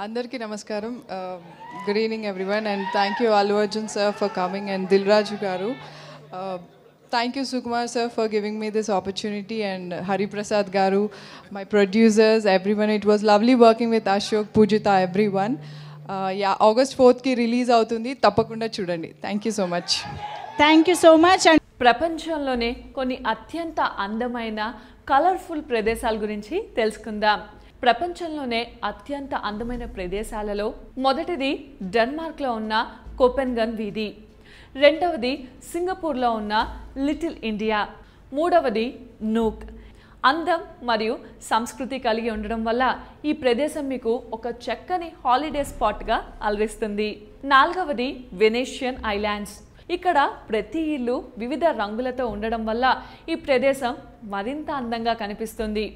Andarki namaskaram. Good evening, everyone, and thank you, Allu Arjun sir, for coming, and Dilraju garu. Thank you, Sukumar sir, for giving me this opportunity, and Hari Prasad garu, my producers, everyone. It was lovely working with Ashok, Pujita, everyone. Yeah, August 4th ki release అవుతుంది తప్పకుండా చూడండి. Thank you so much. Thank you so much. And ప్రపంచంలోనే కొన్ని అత్యంత అందమైన colourful ప్రదేశాల గురించి తెలుసుకుందాం. ప్రపంచంలోనే అత్యంత అందమైన ప్రదేశాలలో మొదటిది డెన్మార్క్లో ఉన్న కోపెన్గన్ వీధి, రెండవది సింగపూర్లో ఉన్న లిటిల్ ఇండియా, మూడవది నూక్. అందం మరియు సంస్కృతి కలిగి ఉండడం వల్ల ఈ ప్రదేశం మీకు ఒక చక్కని హాలిడే స్పాట్గా అలరిస్తుంది. నాలుగవది వెనేషియన్ ఐలాండ్స్. ఇక్కడ ప్రతి ఇల్లు వివిధ రంగులతో ఉండడం వల్ల ఈ ప్రదేశం మరింత అందంగా కనిపిస్తుంది.